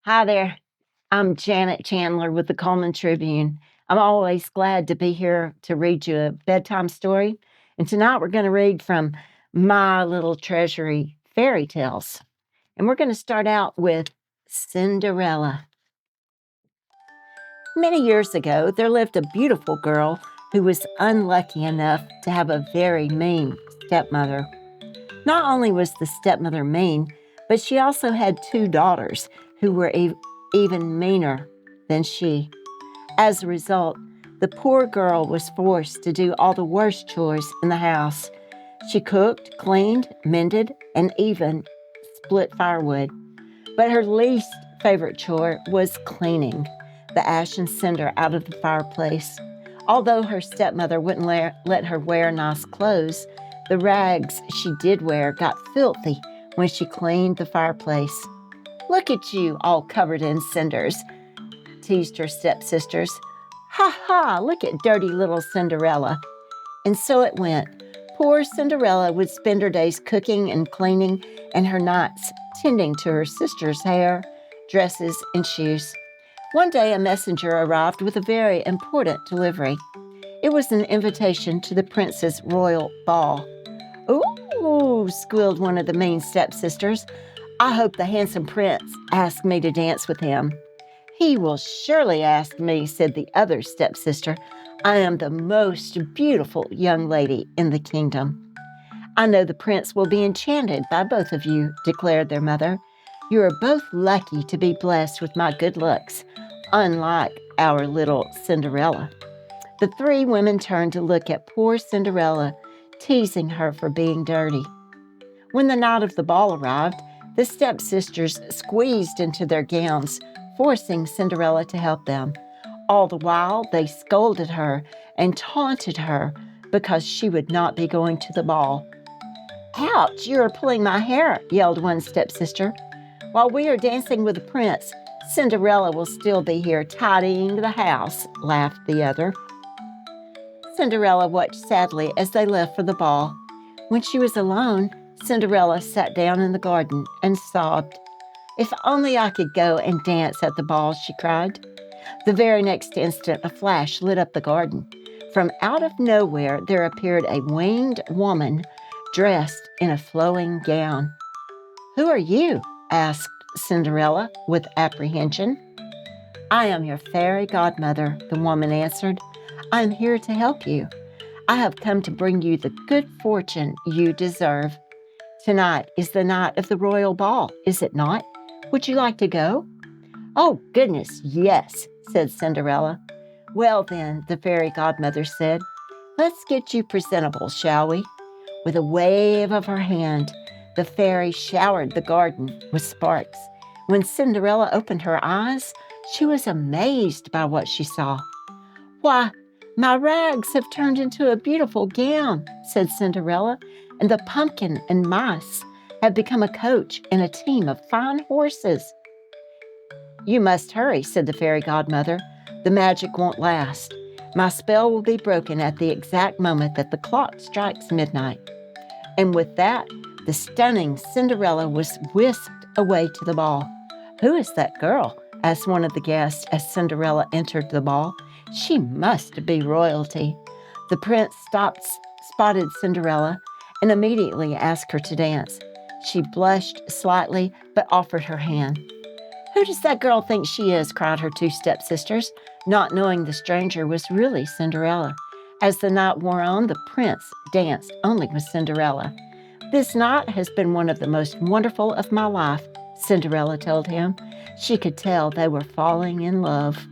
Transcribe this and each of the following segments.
Hi there. I'm Janet Chandler with the Cullman Tribune. I'm always glad to be here to read you a bedtime story. And tonight we're going to read from My Little Treasury Fairy Tales. And we're going to start out with Cinderella. Many years ago, there lived a beautiful girl who was unlucky enough to have a very mean stepmother. Not only was the stepmother mean, but she also had two daughters who were even meaner than she. As a result, the poor girl was forced to do all the worst chores in the house. She cooked, cleaned, mended, and even split firewood. But her least favorite chore was cleaning the ash and cinder out of the fireplace. Although her stepmother wouldn't let her wear nice clothes, the rags she did wear got filthy when she cleaned the fireplace. "Look at you, all covered in cinders," teased her stepsisters. "Ha ha, look at dirty little Cinderella." And so it went. Poor Cinderella would spend her days cooking and cleaning and her nights tending to her sister's hair, dresses, and shoes. One day a messenger arrived with a very important delivery. It was an invitation to the prince's royal ball. "Ooh," squealed one of the mean stepsisters. "I hope the handsome prince asked me to dance with him." "He will surely ask me," said the other stepsister. "I am the most beautiful young lady in the kingdom." "I know the prince will be enchanted by both of you," declared their mother. "You are both lucky to be blessed with my good looks, unlike our little Cinderella." The three women turned to look at poor Cinderella, teasing her for being dirty. When the night of the ball arrived, the stepsisters squeezed into their gowns, forcing Cinderella to help them. All the while, they scolded her and taunted her because she would not be going to the ball. "Ouch, you are pulling my hair," yelled one stepsister. "While we are dancing with the prince, Cinderella will still be here tidying the house," laughed the other. Cinderella watched sadly as they left for the ball. When she was alone, Cinderella sat down in the garden and sobbed. "If only I could go and dance at the ball," she cried. The very next instant, a flash lit up the garden. From out of nowhere, there appeared a winged woman dressed in a flowing gown. "Who are you?" asked Cinderella with apprehension. "I am your fairy godmother," the woman answered. "I am here to help you. I have come to bring you the good fortune you deserve. Tonight is the night of the royal ball, is it not? Would you like to go?" "Oh, goodness, yes," said Cinderella. "Well then," the fairy godmother said, "let's get you presentable, shall we?" With a wave of her hand, the fairy showered the garden with sparks. When Cinderella opened her eyes, she was amazed by what she saw. "Why, my rags have turned into a beautiful gown," said Cinderella, "and the pumpkin and mice have become a coach and a team of fine horses." "You must hurry," said the fairy godmother. "The magic won't last. My spell will be broken at the exact moment that the clock strikes midnight." And with that, the stunning Cinderella was whisked away to the ball. "Who is that girl?" asked one of the guests as Cinderella entered the ball. "She must be royalty." The prince spotted Cinderella and immediately asked her to dance. She blushed slightly but offered her hand. "Who does that girl think she is?" cried her two stepsisters, not knowing the stranger was really Cinderella. As the night wore on, the prince danced only with Cinderella. "This night has been one of the most wonderful of my life," Cinderella told him. She could tell they were falling in love.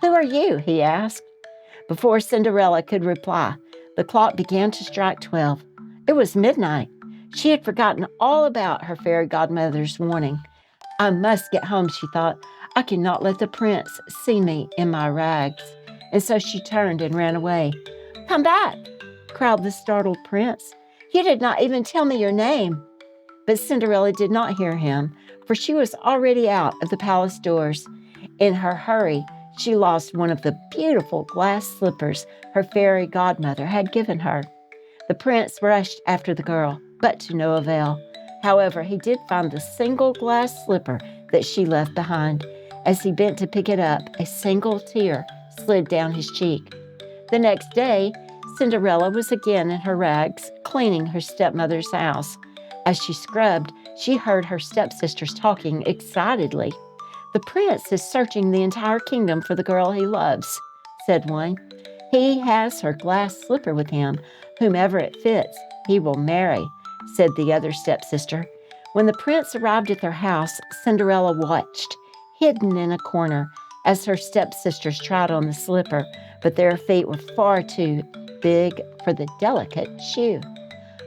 "Who are you?" he asked. Before Cinderella could reply, the clock began to strike 12. It was midnight. She had forgotten all about her fairy godmother's warning. "I must get home," she thought. "I cannot let the prince see me in my rags." And so she turned and ran away. "Come back!" cried the startled prince. "You did not even tell me your name." But Cinderella did not hear him, for she was already out of the palace doors. In her hurry, she lost one of the beautiful glass slippers her fairy godmother had given her. The prince rushed after the girl, but to no avail. However, he did find the single glass slipper that she left behind. As he bent to pick it up, a single tear slid down his cheek. The next day, Cinderella was again in her rags, cleaning her stepmother's house. As she scrubbed, she heard her stepsisters talking excitedly. "The prince is searching the entire kingdom for the girl he loves," said one. "He has her glass slipper with him. Whomever it fits, he will marry," said the other stepsister. When the prince arrived at their house, Cinderella watched, hidden in a corner, as her stepsisters tried on the slipper, but their feet were far too big for the delicate shoe.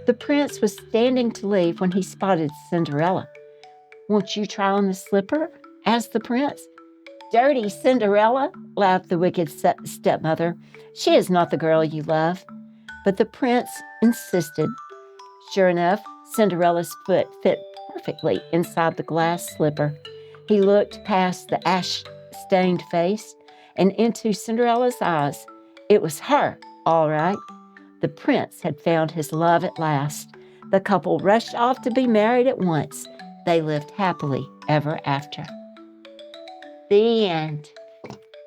The prince was standing to leave when he spotted Cinderella. "Won't you try on the slipper?" asked the prince. "Dirty Cinderella," laughed the wicked stepmother. "She is not the girl you love." But the prince insisted. Sure enough, Cinderella's foot fit perfectly inside the glass slipper. He looked past the ash-stained face and into Cinderella's eyes. It was her, all right. The prince had found his love at last. The couple rushed off to be married at once. They lived happily ever after. The end.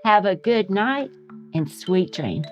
Have a good night and sweet dreams.